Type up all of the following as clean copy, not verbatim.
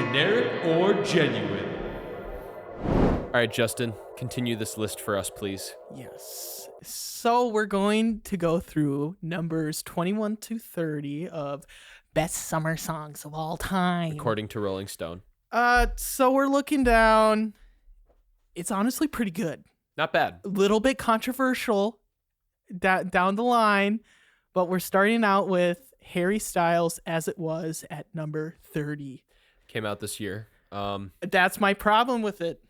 generic or genuine? All right, Justin, continue this list for us, please. Yes. So we're going to go through numbers 21 to 30 of best summer songs of all time. According to Rolling Stone. So we're looking down. It's honestly pretty good. Not bad. A little bit controversial down the line, but we're starting out with Harry Styles' As It Was at number 30. Came out this year. That's my problem with it.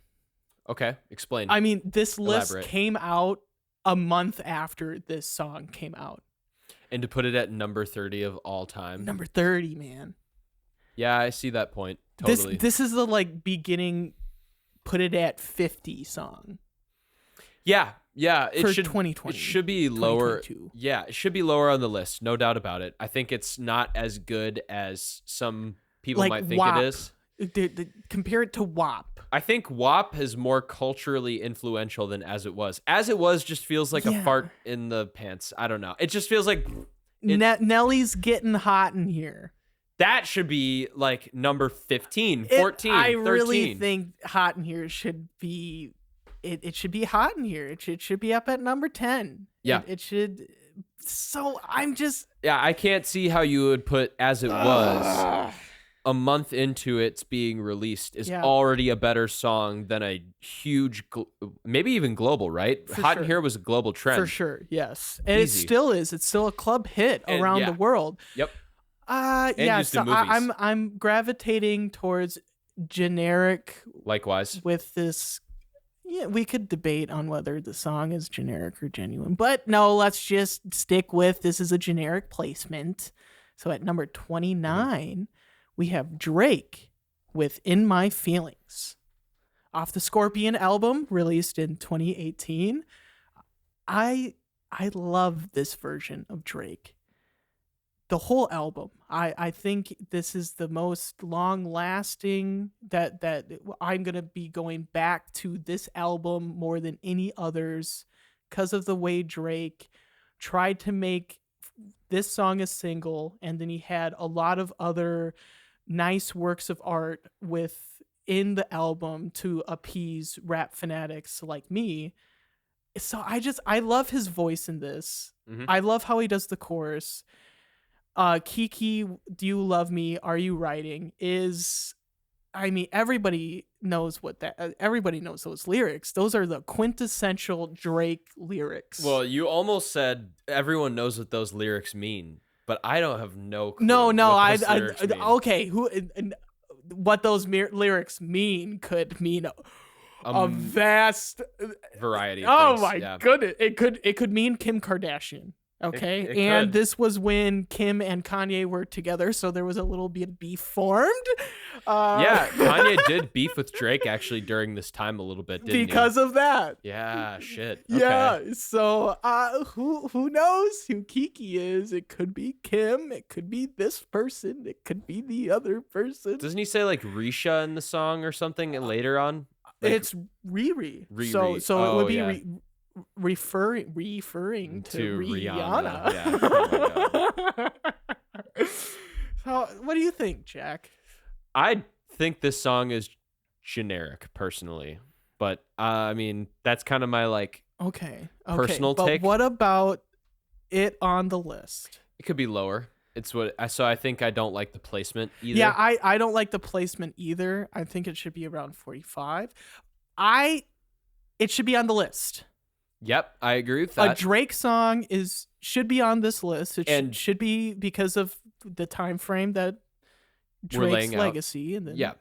Okay, explain. I mean, this list Elaborate. came out a month after this song came out. And to put it at number 30 of all time. Number 30, man. Yeah, I see that point. Totally. This is the beginning put it at 50 song. Yeah. It for should 2020. It should be lower. 2022. Yeah, it should be lower on the list. No doubt about it. I think it's not as good as some people might think WAP. it is. Compare it to WAP. I think WAP is more culturally influential than As It Was. As It Was just feels like a fart in the pants. I don't know. It just feels like Nelly's getting hot in here. that should be like number 15, 14, I 13. really think hot in here should be it should be hot in here. It should be up at number 10. Yeah. It should. So I'm just. Yeah, I can't see how you would put As It Was a month into its being released is already a better song than a huge, maybe even global, right? For Hot sure. in Here was a global trend. For sure, yes. And Easy. it still is. It's still a club hit around the world. Yep. Yeah, used so in movies. I'm gravitating towards generic Likewise. with this. Yeah, we could debate on whether the song is generic or genuine, but no, let's just stick with this is a generic placement. So at number 29, we have Drake with In My Feelings. Off the Scorpion album, released in 2018. I love this version of Drake. The whole album. I think this is the most long-lasting that I'm going to be going back to this album more than any others because of the way Drake tried to make this song a single, and then he had a lot of other nice works of art within the album to appease rap fanatics like me. So I love his voice in this. Mhm. I love how he does the chorus. Kiki, do you love me? Are you writing? Everybody knows everybody knows those lyrics. Those are the quintessential Drake lyrics. Well, you almost said everyone knows what those lyrics mean, but I don't have no clue. No, what those lyrics mean. okay. What those lyrics mean could mean a vast variety of oh things. my goodness. It could mean Kim Kardashian. Okay. It and could. this was when Kim and Kanye were together, so there was a little bit of beef formed. Yeah, Kanye did beef with Drake actually during this time a little bit, didn't because of that. Yeah, shit. Okay. Yeah. So who knows who Kiki is? It could be Kim, it could be this person, it could be the other person. Doesn't he say like Risha in the song or something later on? Like, It's Riri. Riri. So it would be yeah. referring to Rihanna. Yeah. Oh my God. So what do you think, Jack? I think this song is generic personally, but I mean that's kind of my like Okay. personal but take. What about it on the list? It could be lower. It's so I think I don't like the placement either. Yeah, I don't like the placement either. I think it should be around 45. It should be on the list. Yep, I agree with that. A Drake song should be on this list. It And- should be because of the time frame that We're Drake's laying out. legacy. And then Yeah.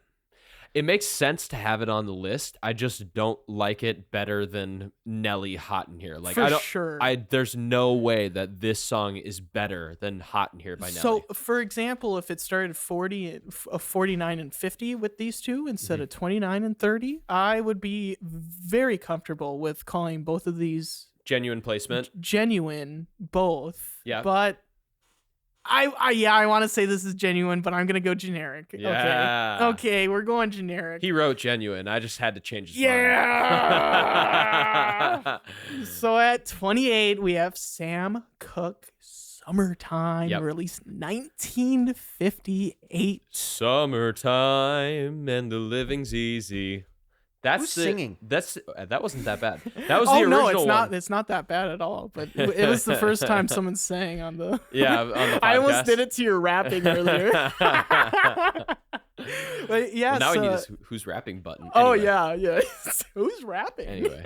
It makes sense to have it on the list. I just don't like it better than Nelly Hot in Here. Like for I don't sure. there's no way that this song is better than Hot in Here by Nelly. So, for example, if it started 49 and 50 with these two instead of 29 and 30, I would be very comfortable with calling both of these Genuine placement. genuine, both. Yeah. But I want to say this is genuine, but I'm gonna go generic. Yeah. Okay, we're going generic. He wrote genuine. I just had to change his Yeah. So at 28, we have Sam Cooke. So Summertime, released 1958. Summertime and the living's easy. Who's singing? That wasn't that bad. That was the original no, it's one. not. It's not that bad at all. But it was the first time someone sang on the. On the podcast. I almost did it to your rapping earlier. But yeah. Well, now we need this who's rapping button. Anyway. Yeah. Who's rapping? Anyway.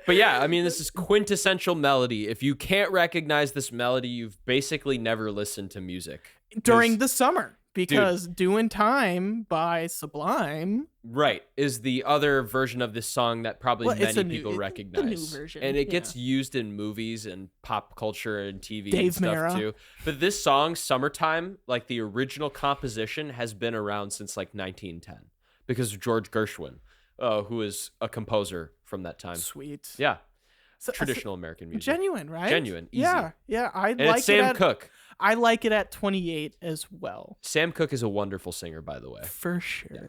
But yeah, I mean, this is quintessential melody. If you can't recognize this melody, you've basically never listened to music during the summer. Because Doing Time by Sublime, right, is the other version of this song that probably many people recognize. The new version, and it gets used in movies and pop culture and TV Dave and stuff Mara. too. But this song, Summertime, like the original composition, has been around since like 1910 because of George Gershwin, who is a composer from that time. Sweet. Yeah. Traditional American music. Genuine, right? Genuine. Easy. Yeah. And it's Sam Cooke. I like it at 28 as well. Sam Cooke is a wonderful singer, by the way. For sure. Yeah.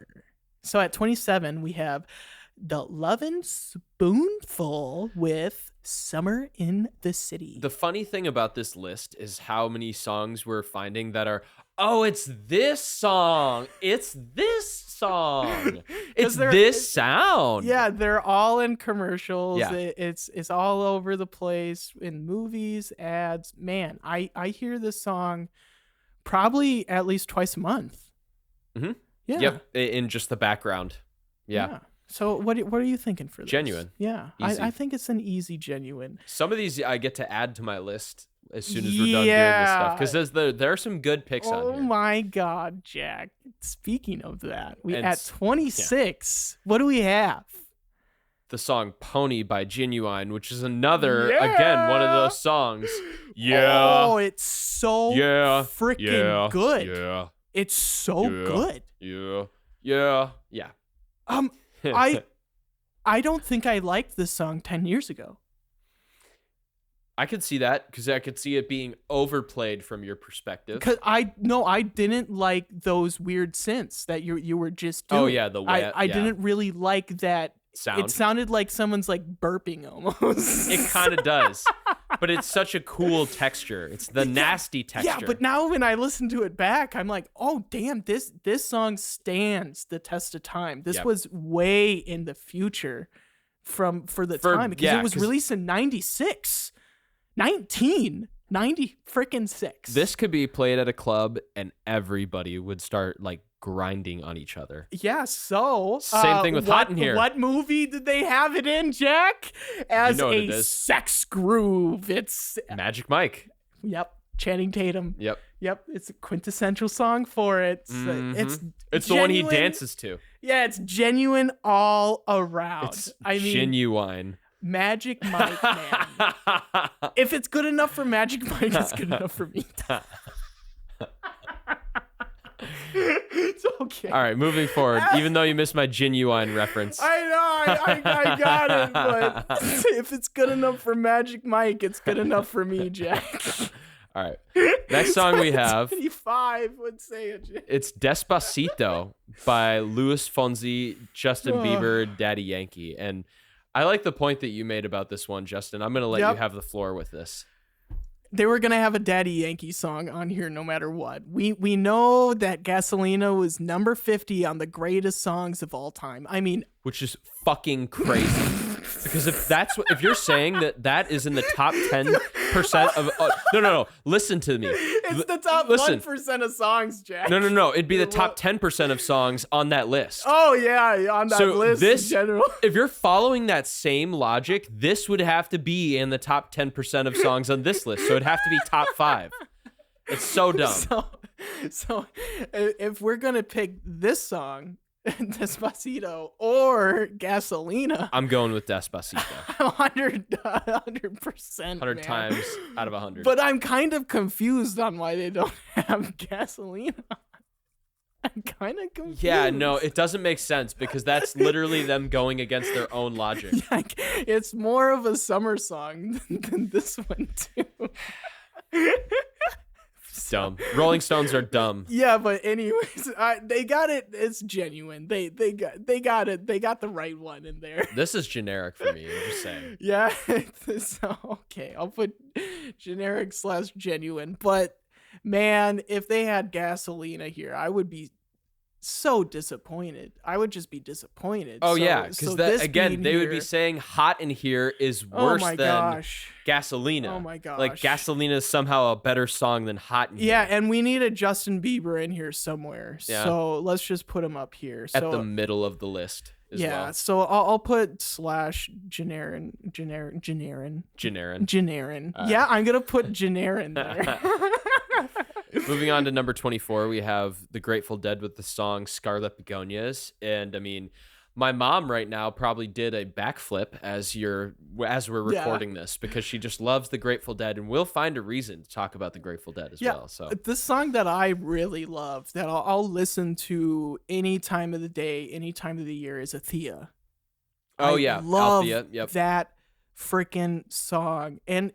So at 27, we have the Lovin' Spoonful with Summer in the City. The funny thing about this list is how many songs we're finding that are, it's this song. It's this song. It's this sound. Yeah, they're all in commercials. Yeah. It's all over the place in movies, ads. Man, I hear this song probably at least twice a month. Mm-hmm. Yeah. Yep, in just the background. Yeah. So what are you thinking for this? Genuine. Yeah, I think it's an easy Genuine. Some of these I get to add to my list as soon as we're done doing this stuff because there are some good picks on here. Oh my God, Jack! Speaking of that, at 26, what do we have? The song "Pony" by Ginuwine, which is another again one of those songs. Yeah. Oh, it's so freaking good. Yeah. It's so good. Yeah. I don't think I liked this song 10 years ago. I could see that because I could see it being overplayed from your perspective. Because I didn't like those weird synths that you were just doing. Oh yeah, I didn't really like that sound. It sounded like someone's like burping almost. It kind of does, but it's such a cool texture. It's the nasty texture. Yeah, but now when I listen to it back, I'm like, oh damn, this song stands the test of time. This was way in the future for the time because it was released in 96. 1990 freaking 6. This could be played at a club and everybody would start like grinding on each other. Yeah, so same thing with Hot in Here. What movie did they have it in, Jack? As a sex groove. It's Magic Mike. Yep. Channing Tatum. Yep. It's a quintessential song for it. It's the one he dances to. Yeah, it's genuine all around. It's Ginuwine. Magic Mike, man. If it's good enough for Magic Mike, it's good enough for me. It's okay. All right, moving forward. Even though you missed my Ginuwine reference. I know, I got it. But if it's good enough for Magic Mike, it's good enough for me, Jack. All right. Next song we have. 25 would say it. It's Despacito by Luis Fonsi, Justin Bieber, Daddy Yankee. And I like the point that you made about this one, Justin. I'm going to let you have the floor with this. They were going to have a Daddy Yankee song on here no matter what. We know that Gasolina was number 50 on the greatest songs of all time. I mean, which is fucking crazy. Because if you're saying that is in the top 10% of no, listen to me. It's the top 1% of songs, Jack. No, it'd be the top 10% of songs on that list. Oh yeah, on that list in general. If you're following that same logic, this would have to be in the top 10% of songs on this list. So it'd have to be top 5. It's so dumb. So if we're gonna pick this song, Despacito or Gasolina, I'm going with Despacito. 100%. 100 times out of 100. But I'm kind of confused on why they don't have Gasolina. I'm kind of confused. Yeah, no, it doesn't make sense because that's literally them going against their own logic. It's more of a summer song than this one too. Dumb. Rolling Stones are dumb. Yeah, but anyways, they got it. It's genuine. They got it. They got the right one in there. This is generic for me. I'm just saying. Yeah. So, okay, I'll put generic / genuine. But man, if they had Gasolina here, I would be so disappointed. I would just be disappointed. Oh, so, yeah, because they would be saying Hot in Here is worse than Gasolina. Oh my gosh. Like, Gasolina is somehow a better song than Hot in Here. Yeah, and we need a Justin Bieber in here somewhere. Yeah. So let's just put him up here. So, at the middle of the list as well. So I'll put / Generin. Yeah, I'm going to put Generin there. Moving on to number 24, we have the Grateful Dead with the song Scarlet Begonias. And I mean, my mom right now probably did a backflip as we're recording this, because she just loves the Grateful Dead, and we'll find a reason to talk about the Grateful Dead as well. So the song that I really love, that I'll listen to any time of the day, any time of the year, is Athea. Oh, I love that freaking song. And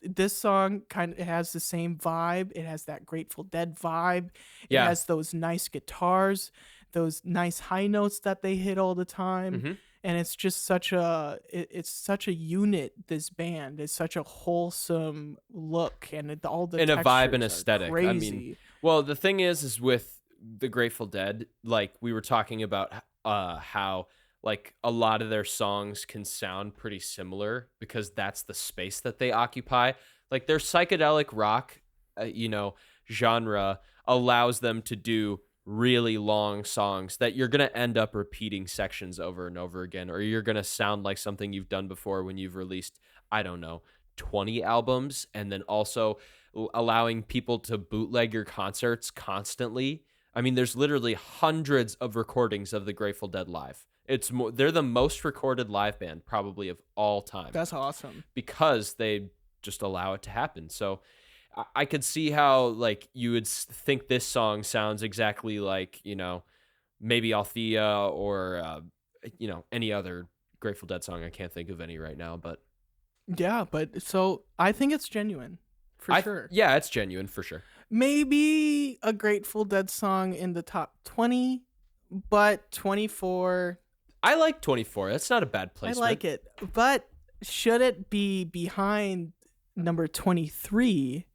this song kind of has the same vibe. It has that Grateful Dead vibe. It has those nice guitars, those nice high notes that they hit all the time. Mm-hmm. And it's just such a unit. This band is such a wholesome look, and all the and a vibe and textures aesthetic. crazy. I mean, well, the thing is with the Grateful Dead, like we were talking about how like a lot of their songs can sound pretty similar because that's the space that they occupy. Like their psychedelic rock, genre allows them to do really long songs that you're going to end up repeating sections over and over again, or you're going to sound like something you've done before when you've released, 20 albums, and then also allowing people to bootleg your concerts constantly. I mean, there's literally hundreds of recordings of the Grateful Dead live. They're the most recorded live band probably of all time. That's awesome. Because they just allow it to happen. So I could see how like you would think this song sounds exactly like, maybe Althea or, any other Grateful Dead song. I can't think of any right now, but. Yeah, but so I think it's genuine for sure. Yeah, it's genuine for sure. Maybe a Grateful Dead song in the top 20, but 24. I like 24. That's not a bad placement. I like it. But should it be behind number 23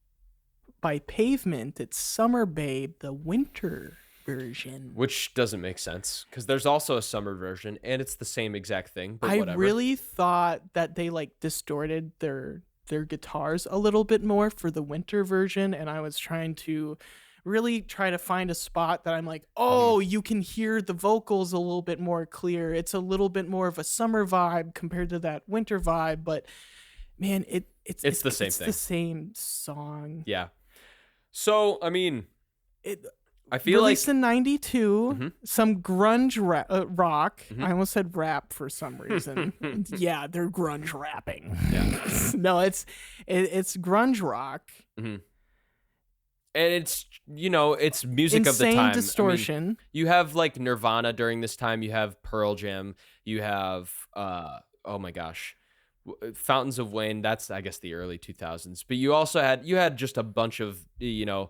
by Pavement? It's Summer Babe, the winter version. Which doesn't make sense because there's also a summer version and it's the same exact thing, but whatever. I really thought that they like distorted their guitars a little bit more for the winter version, and I was trying to really try to find a spot that I'm like, you can hear the vocals a little bit more clear. It's a little bit more of a summer vibe compared to that winter vibe, but man, it's the same thing. It's the same song. Yeah. So, I mean, I feel released like in 92, some grunge rock. Mm-hmm. I almost said rap for some reason. Yeah, they're grunge rapping. Yeah. No, it's grunge rock. Mm-hmm. And it's, it's music Insane of the time. distortion. I mean, you have like Nirvana during this time. You have Pearl Jam. You have, oh my gosh, Fountains of Wayne. That's, I guess, the early 2000s. But you also had just a bunch of, the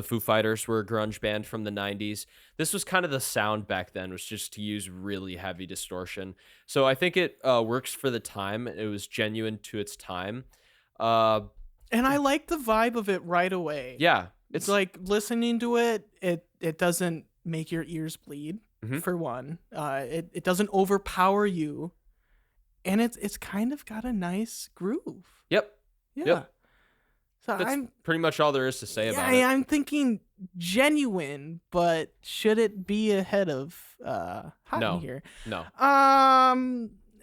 Foo Fighters were a grunge band from the 90s. This was kind of the sound back then, was just to use really heavy distortion. So I think it works for the time. It was genuine to its time. And I like the vibe of it right away. Yeah. It's like listening to it, it doesn't make your ears bleed, for one. It doesn't overpower you. And it's kind of got a nice groove. Yep. Yeah. Yep. So that's pretty much all there is to say about it. I'm thinking genuine, but should it be ahead of Hot in Here? No.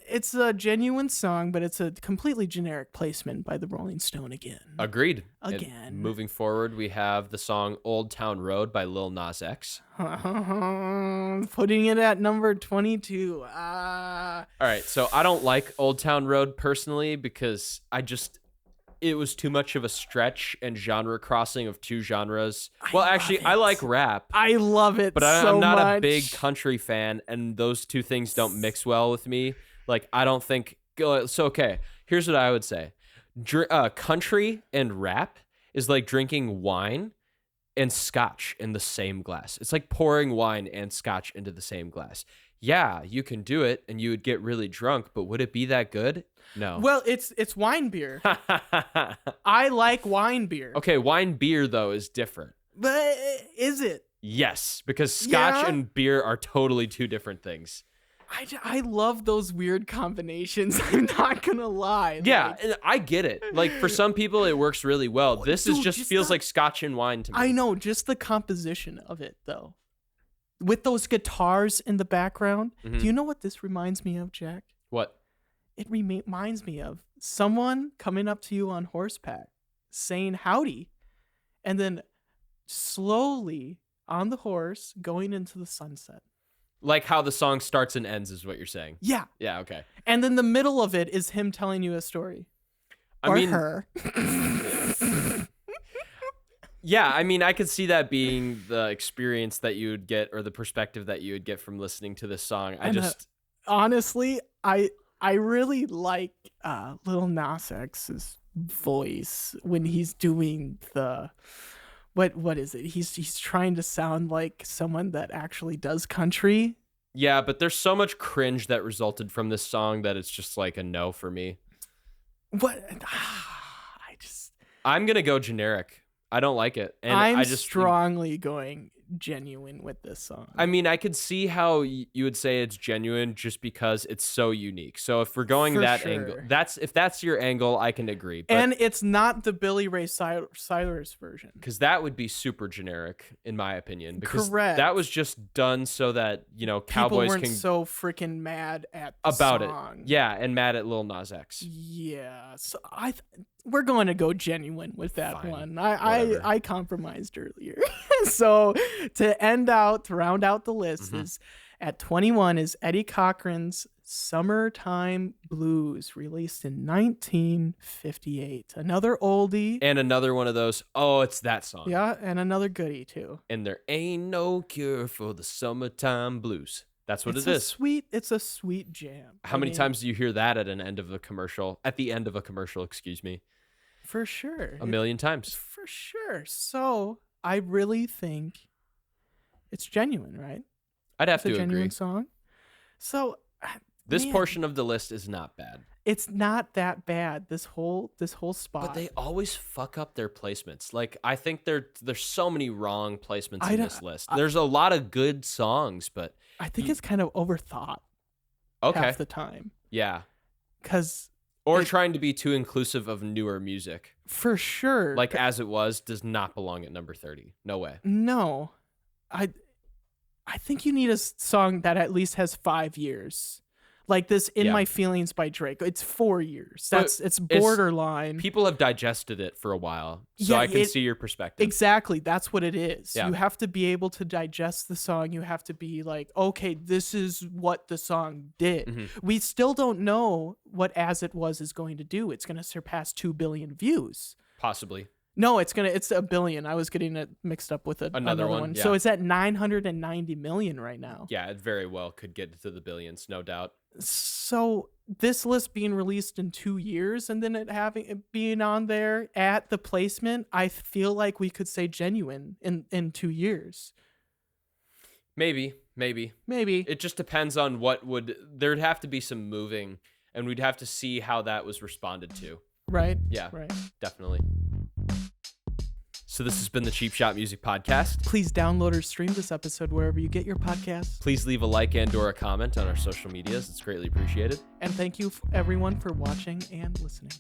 It's a genuine song, but it's a completely generic placement by the Rolling Stone again. Agreed. Again. And moving forward, we have the song Old Town Road by Lil Nas X. Putting it at number 22. All right, so I don't like Old Town Road personally because it was too much of a stretch and genre crossing of two genres. I like rap. I love it, but I'm not a big country fan, and those two things don't mix well with me. Like, I don't think... So, okay, here's what I would say. Country and rap is like drinking wine and scotch in the same glass. It's like pouring wine and scotch into the same glass. Yeah, you can do it and you would get really drunk, but would it be that good? No. Well, it's wine beer. I like wine beer. Okay, wine beer though is different. But is it? Yes, because scotch Yeah. and beer are totally two different things. I love those weird combinations. I'm not gonna lie. Yeah, Like, and I get it. Like for some people it works really well. This is dude, just just feels the- like scotch and wine to me. I know, just the composition of it though. With those guitars in the background. Mhm. Do you know what this reminds me of, Jack? What? It reminds me of someone coming up to you on horseback, saying howdy, and then slowly on the horse going into the sunset. Like how the song starts and ends is what you're saying. Yeah. Yeah, okay. And then the middle of it is him telling you a story. I Or mean, her. yeah, I mean, I could see that being the experience that you would get or the perspective that you would get from listening to this song. Honestly, I really like Lil Nas X's voice when he's doing the what is it? He's trying to sound like someone that actually does country. Yeah, but there's so much cringe that resulted from this song that it's just like a no for me. What I'm going to go generic. I don't like it. And I'm I just strongly going genuine with this song. I mean, I could see how you would say it's genuine just because it's so unique. So if we're going For that sure. angle, if that's your angle, I can agree. But, And it's not the Billy Ray Cyrus version. because that would be super generic, in my opinion. Because Correct. that was just done so that, People Cowboys weren't can so freaking mad at the about song. it. Yeah, and mad at Lil Nas X. Yeah, so we're going to go genuine with that Fine. one. Whatever. I compromised earlier. So to round out the list Mhm. is at 21 is Eddie Cochran's Summertime Blues, released in 1958. Another oldie. And another one of those, oh, it's that song. Yeah, and another goodie too. And there ain't no cure for the summertime blues. That's what It's it a is. It's a sweet jam. How I many mean, times do you hear that at the end of a commercial, excuse me? For sure. A million times. For sure. So I really think it's genuine, right? I'd have It's a to genuine agree. song. So This man, portion of the list is not bad. it's not that bad. This whole spot. But they always fuck up their placements. Like, I think there's so many wrong placements I in don't- this list. There's a lot of good songs, but I think it's kind of overthought okay. half the time. Yeah. Because Or trying to be too inclusive of newer music. for sure, Like As It Was does not belong at number 30. No way. no, I think you need a song that at least has 5 years. Like this In Yeah. My Feelings by Drake. It's 4 years. But It's borderline. People have digested it for a while, so Yeah, I can see your perspective. Exactly. That's what it is. Yeah. You have to be able to digest the song. You have to be like, okay, this is what the song did. Mhm. We still don't know what As It Was is going to do. It's going to surpass 2 billion views. Possibly. No, it's 1 billion. I was getting it mixed up with another one. yeah. So it's at 990 million right now. Yeah, it very well could get to the billions, no doubt. So this list being released in 2 years and then it being on there at the placement, I feel like we could say genuine in 2 years. Maybe. Maybe. It just depends on there'd have to be some moving, and we'd have to see how that was responded to. Right? Yeah, Right. definitely. So this has been the Cheap Shot Music Podcast. Please download or stream this episode wherever you get your podcasts. Please leave a like and or a comment on our social medias. It's greatly appreciated. And thank you everyone for watching and listening.